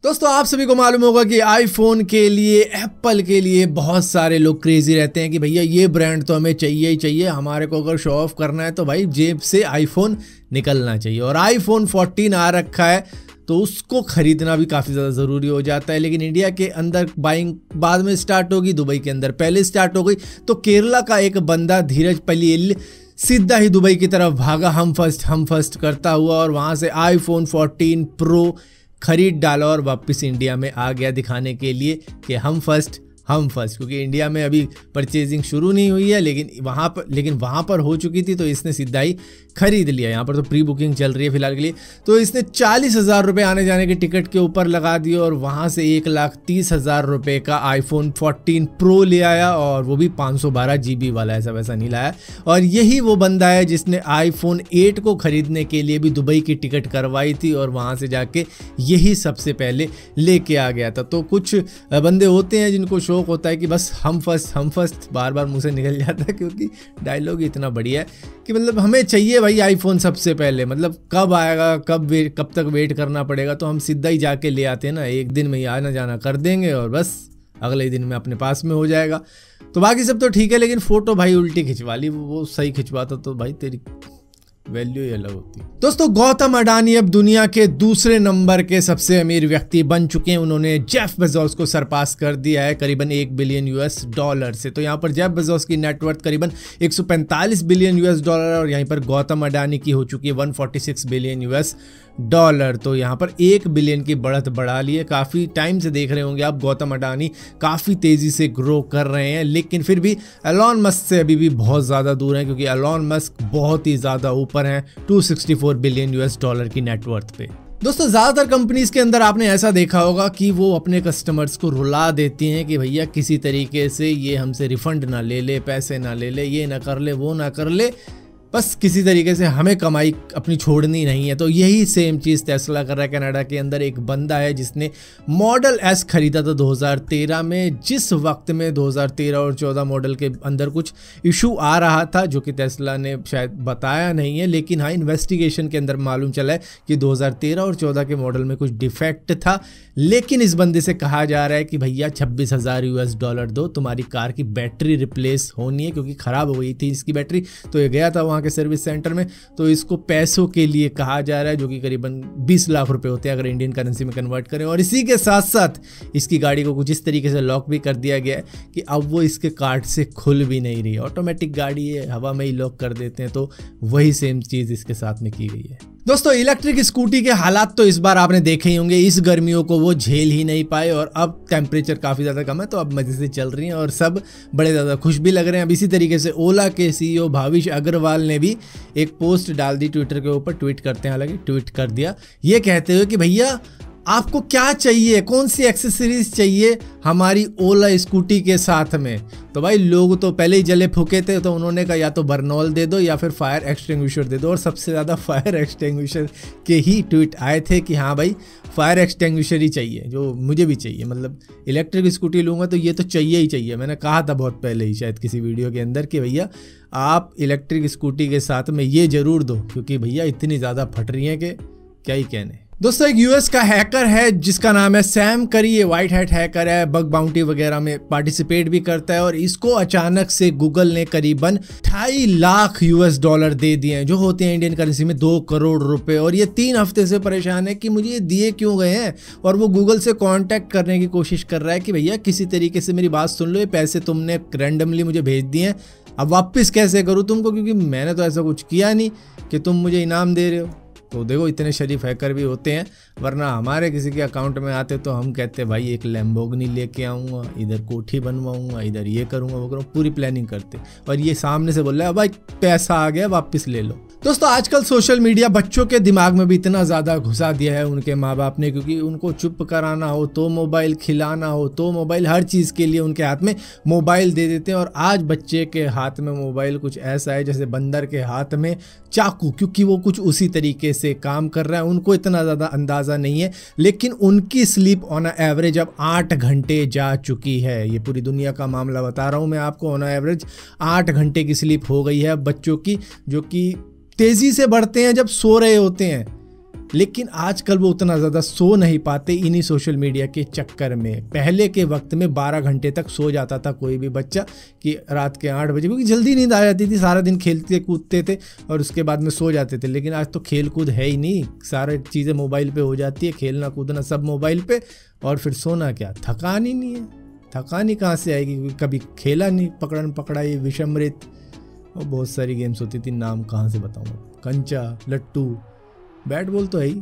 दोस्तों आप सभी को मालूम होगा कि आईफोन के लिए, एप्पल के लिए बहुत सारे लोग क्रेजी रहते हैं कि भैया ये ब्रांड तो हमें चाहिए ही चाहिए। हमारे को अगर शो ऑफ करना है तो भाई जेब से आईफोन निकलना चाहिए। और आईफोन 14 आ रखा है तो उसको खरीदना भी काफ़ी ज़्यादा ज़रूरी हो जाता है। लेकिन इंडिया के अंदर बाइंग बाद में स्टार्ट होगी, दुबई के अंदर पहले स्टार्ट हो गई। तो केरला का एक बंदा धीरज पलील सीधा ही दुबई की तरफ भागा, हम फर्स्ट करता हुआ, और वहाँ से आईफोन 14 प्रो खरीद डाला और वापस इंडिया में आ गया दिखाने के लिए कि हम फर्स्ट। क्योंकि इंडिया में अभी परचेजिंग शुरू नहीं हुई है, लेकिन वहाँ पर हो चुकी थी तो इसने सीधा ही खरीद लिया। यहाँ पर तो प्री बुकिंग चल रही है फिलहाल के लिए। तो इसने 40,000 रुपये आने जाने के टिकट के ऊपर लगा दिए और वहाँ से 1,30,000 रुपये का आईफोन 14 प्रो ले आया, और वो भी 512 GB वाला, ऐसा वैसा नहीं लाया। और यही वो बंदा है जिसने आईफोन 8 को खरीदने के लिए भी दुबई की टिकट करवाई थी और वहाँ से जाके यही सबसे पहले लेके आ गया था। तो कुछ बंदे होते हैं जिनको शौक होता है कि बस हम फर्स्ट बार बार मुंह से निकल जाता है, क्योंकि डायलॉग इतना बढ़िया है कि मतलब हमें चाहिए भाई आईफोन सबसे पहले। मतलब कब आएगा, कब तक वेट करना पड़ेगा, तो हम सीधा ही जाके ले आते हैं ना, एक दिन में ही आना जाना कर देंगे और बस अगले दिन में अपने पास में हो जाएगा। तो बाकी सब तो ठीक है, लेकिन फोटो भाई उल्टी खिंचवा ली, वो सही खिंचवाता तो भाई तेरी वैल्यू ही अलग होती। दोस्तों गौतम अडानी अब दुनिया के दूसरे नंबर के सबसे अमीर व्यक्ति बन चुके हैं। उन्होंने जेफ बेजोस को सरपास कर दिया है करीबन $1 बिलियन से। तो यहाँ पर जेफ बेजोस की नेटवर्थ करीबन $145 बिलियन और यहीं पर गौतम अडानी की हो चुकी है $146 बिलियन। तो यहाँ पर 1 बिलियन की बढ़त बढ़ा ली है। काफ़ी टाइम से देख रहे होंगे आप, गौतम अडानी काफ़ी तेज़ी से ग्रो कर रहे हैं, लेकिन फिर भी एलॉन मस्क से अभी भी बहुत ज़्यादा दूर हैं, क्योंकि एलॉन मस्क बहुत ही ज़्यादा ऊपर हैं $264 बिलियन की नेटवर्थ पे। दोस्तों ज़्यादातर कंपनीज के अंदर आपने ऐसा देखा होगा कि वो अपने कस्टमर्स को रुला देती हैं कि भैया किसी तरीके से ये हमसे रिफंड ना ले ले, पैसे ना ले ले, ये ना कर ले, वो ना कर ले, बस किसी तरीके से हमें कमाई अपनी छोड़नी नहीं है। तो यही सेम चीज़ टेस्ला कर रहा है। कनाडा के अंदर एक बंदा है जिसने मॉडल एस खरीदा था 2013 में, जिस वक्त में 2013 और 14 मॉडल के अंदर कुछ इशू आ रहा था, जो कि टेस्ला ने शायद बताया नहीं है, लेकिन हाँ इन्वेस्टिगेशन के अंदर मालूम चला है कि 2013 और 14 के मॉडल में कुछ डिफेक्ट था। लेकिन इस बंदे से कहा जा रहा है कि भैया $26,000 दो, तुम्हारी कार की बैटरी रिप्लेस होनी है, क्योंकि ख़राब हो गई थी इसकी बैटरी। तो ये गया था वहाँ के सर्विस सेंटर में, तो इसको पैसों के लिए कहा जा रहा है, जो कि करीबन 20 लाख रुपए होते हैं अगर इंडियन करेंसी में कन्वर्ट करें। और इसी के साथ साथ इसकी गाड़ी को कुछ इस तरीके से लॉक भी कर दिया गया है कि अब वो इसके कार्ड से खुल भी नहीं रही। ऑटोमेटिक गाड़ी है, हवा में ही लॉक कर देते हैं, तो वही सेम चीज़ इसके साथ में की गई है। दोस्तों इलेक्ट्रिक स्कूटी के हालात तो इस बार आपने देखे ही होंगे। इस गर्मियों को वो झेल ही नहीं पाए और अब टेम्परेचर काफ़ी ज़्यादा कम है, तो अब मज़े से चल रही हैं और सब बड़े ज़्यादा खुश भी लग रहे हैं। अब इसी तरीके से ओला के CEO भाविश अग्रवाल ने भी एक पोस्ट डाल दी ट्विटर के ऊपर, ट्वीट करते हैं, हालांकि ट्वीट कर दिया, ये कहते हुए कि भैया आपको क्या चाहिए, कौन सी एक्सेसरीज चाहिए हमारी ओला स्कूटी के साथ में। तो भाई लोग तो पहले ही जले फूके थे, तो उन्होंने कहा या तो बर्नॉल दे दो या फिर फायर एक्सटिंग्विशर दे दो, और सबसे ज़्यादा फायर एक्सटिंग्विशर के ही ट्वीट आए थे कि हाँ भाई फायर एक्सटिंग्विशर ही चाहिए, जो मुझे भी चाहिए। मतलब इलेक्ट्रिक स्कूटी लूँगा तो ये तो चाहिए ही चाहिए। मैंने कहा था बहुत पहले ही शायद किसी वीडियो के अंदर कि भैया आप इलेक्ट्रिक स्कूटी के साथ में ये ज़रूर दो, क्योंकि भैया इतनी ज़्यादा फट रही हैं कि क्या ही कहने। दोस्तों एक US का हैकर है जिसका नाम है सैम करी। ये वाइट हैट हैकर है, बग बाउंटी वगैरह में पार्टिसिपेट भी करता है, और इसको अचानक से गूगल ने करीबन $2.5 लाख दे दिए हैं, जो होते हैं इंडियन करेंसी में 2 करोड़ रुपए। और ये 3 हफ्ते से परेशान है कि मुझे ये दिए क्यों गए हैं, और वो गूगल से कॉन्टैक्ट करने की कोशिश कर रहा है कि भैया किसी तरीके से मेरी बात सुन लो, ये पैसे तुमने रैंडमली मुझे भेज दिए हैं, अब वापस कैसे करूँ तुमको, क्योंकि मैंने तो ऐसा कुछ किया नहीं कि तुम मुझे इनाम दे रहे हो। तो देखो इतने शरीफ हैकर भी होते हैं, वरना हमारे किसी के अकाउंट में आते तो हम कहते भाई एक लैम्बोर्गिनी लेके आऊँगा, इधर कोठी बनवाऊँगा, इधर ये करूँगा, वो करूँगा, पूरी प्लानिंग करते। और ये सामने से बोल रहा है भाई पैसा आ गया वापस ले लो। दोस्तों आजकल सोशल मीडिया बच्चों के दिमाग में भी इतना ज़्यादा घुसा दिया है उनके माँ बाप ने, क्योंकि उनको चुप कराना हो तो मोबाइल, खिलाना हो तो मोबाइल, हर चीज़ के लिए उनके हाथ में मोबाइल दे देते हैं। और आज बच्चे के हाथ में मोबाइल कुछ ऐसा है जैसे बंदर के हाथ में चाकू, क्योंकि वो कुछ उसी तरीके से काम कर रहा है। उनको इतना ज़्यादा अंदाज़ा नहीं है, लेकिन उनकी स्लीप ऑन एवरेज अब 8 घंटे जा चुकी है। ये पूरी दुनिया का मामला बता रहा हूँ मैं आपको। ऑन एवरेज 8 घंटे की स्लीप हो गई है बच्चों की, जो कि तेज़ी से बढ़ते हैं जब सो रहे होते हैं। लेकिन आजकल वो उतना ज़्यादा सो नहीं पाते इन्हीं सोशल मीडिया के चक्कर में। पहले के वक्त में 12 घंटे तक सो जाता था कोई भी बच्चा, कि रात के 8 बजे, क्योंकि जल्दी नींद आ जाती थी, सारा दिन खेलते कूदते थे और उसके बाद में सो जाते थे। लेकिन आज तो खेल कूद है ही नहीं, सारी चीज़ें मोबाइल पे हो जाती है, खेलना कूदना सब मोबाइल पे, और फिर सोना क्या, थकान ही नहीं है। थकान ही कहाँ से आएगी, कभी खेला नहीं, पकड़न पकड़ाई, विषमृत और बहुत सारी गेम्स होती थी, नाम कहाँ से बताऊँ, कंचा, लट्टू, बैट बॉल तो है ही।